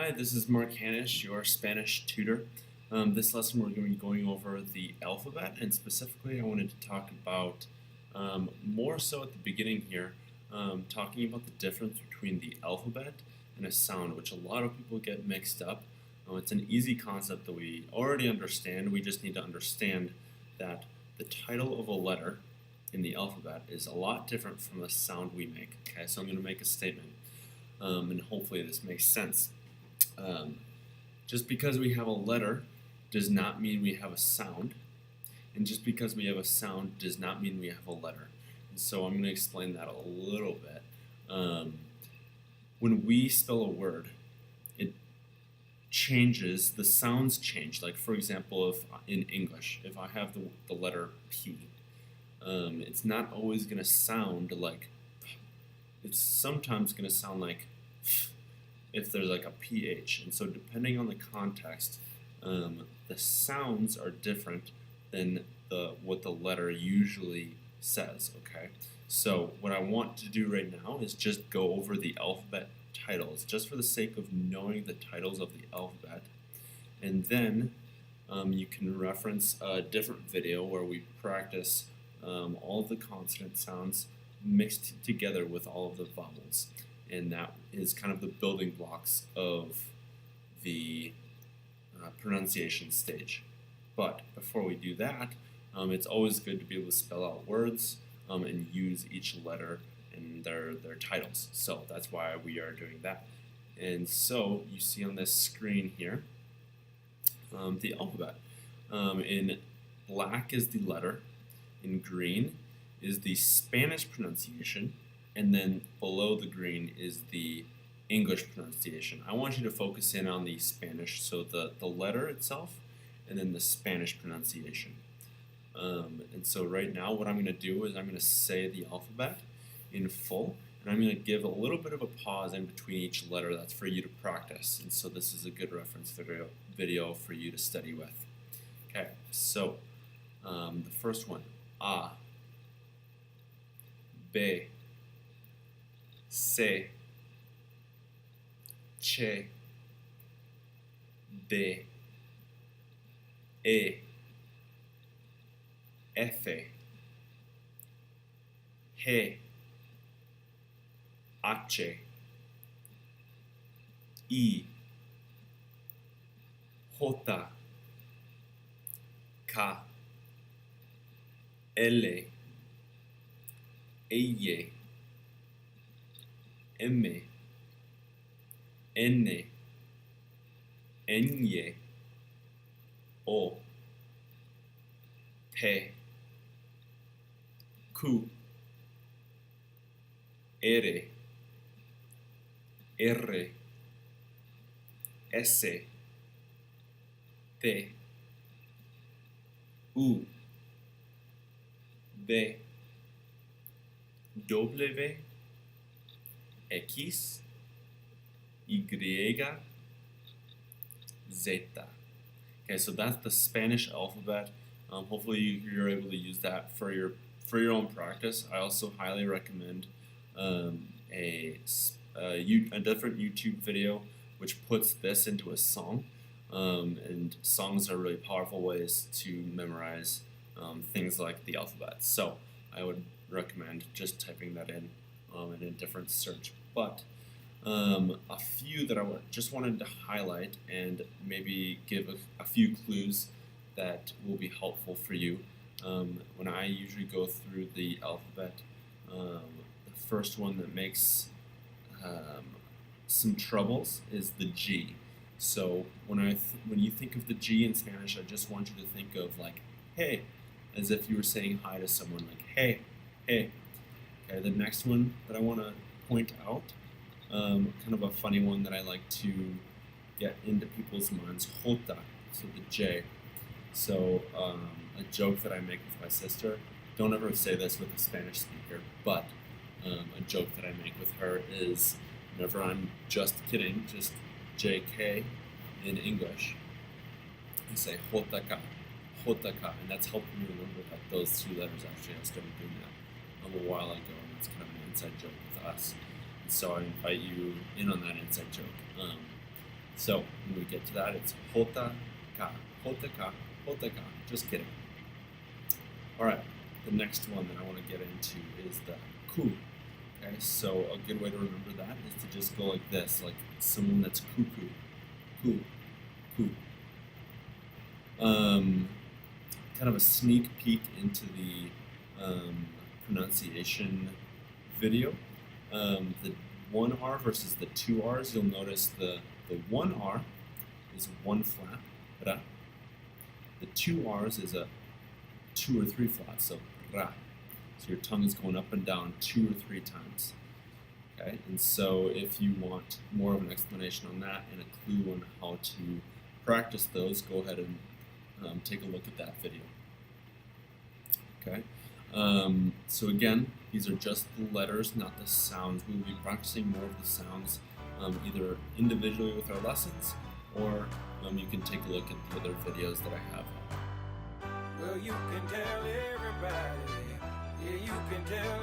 Hi, this is Mark Hanish, your Spanish tutor. This lesson we're going to be going over the alphabet, and specifically I wanted to talk about, more so at the beginning here, talking about the difference between the alphabet and a sound, which a lot of people get mixed up. It's an easy concept that we already understand. We just need to understand that the title of a letter in the alphabet is a lot different from the sound we make. Okay, so I'm going to make a statement, and hopefully this makes sense. Um, just because we have a letter does not mean we have a sound, and just because we have a sound does not mean we have a letter. And so I'm going to explain that a little bit. Um, when we spell a word, it changes, the sounds change. Like, for example, if in English, if I have the letter P, it's not always going to sound like, it's sometimes going to sound like if there's like a PH. And so depending on the context, the sounds are different than what the letter usually says, okay? So what I want to do right now is just go over the alphabet titles, just for the sake of knowing the titles of the alphabet. And then you can reference a different video where we practice all of the consonant sounds mixed together with all of the vowels. And that is kind of the building blocks of the pronunciation stage. But before we do that, it's always good to be able to spell out words and use each letter in their titles. So that's why we are doing that. And so you see on this screen here the alphabet. In black is the letter, in green is the Spanish pronunciation, and then below the green is the English pronunciation. I want you to focus in on the Spanish, so the letter itself, and then the Spanish pronunciation. And so right now what I'm going to do is I'm going to say the alphabet in full, and I'm going to give a little bit of a pause in between each letter. That's for you to practice, and so this is a good reference video for you to study with. Okay, so the first one, A, B, C, Ch, D, E, F, G, H, I, J, K, L, Y, M, N, Ñ, O, P, Q, R, R, S, T, U, V, W, X, Y, Z. Okay, so that's the Spanish alphabet. Hopefully you're able to use that for your own practice. I also highly recommend a different YouTube video which puts this into a song. And songs are really powerful ways to memorize things like the alphabet. So I would recommend just typing that in a different search. But a few that I just wanted to highlight and maybe give a few clues that will be helpful for you. When I usually go through the alphabet, the first one that makes some troubles is the G. So when you think of the G in Spanish, I just want you to think of like hey, as if you were saying hi to someone, like hey, hey. Okay, the next one that I want to point out, kind of a funny one that I like to get into people's minds, jota, so the J. So a joke that I make with my sister, don't ever say this with a Spanish speaker, but a joke that I make with her is whenever I'm just kidding, just JK in English, I say jotaka, jotaka, and that's helping me remember that those two letters. Actually, I started doing that a while ago, and it's kind of an inside joke with us. So I invite you in on that inside joke. So when we get to that, it's hota ka, hota ka. Just kidding. All right, the next one that I want to get into is the ku. Okay, so a good way to remember that is to just go like this, like someone that's cuckoo, ku, ku. Kind of a sneak peek into the pronunciation video. The one R versus the two R's, you'll notice the one R is one flat, ra. The two R's is a 2 or 3 flats, so ra. So your tongue is going up and down 2 or 3 times. Okay, and so if you want more of an explanation on that and a clue on how to practice those, go ahead and take a look at that video. Okay, so again, these are just the letters, not the sounds. We will be practicing more of the sounds either individually with our lessons, or you can take a look at the other videos that I have. Well, you can tell everybody, yeah, you can tell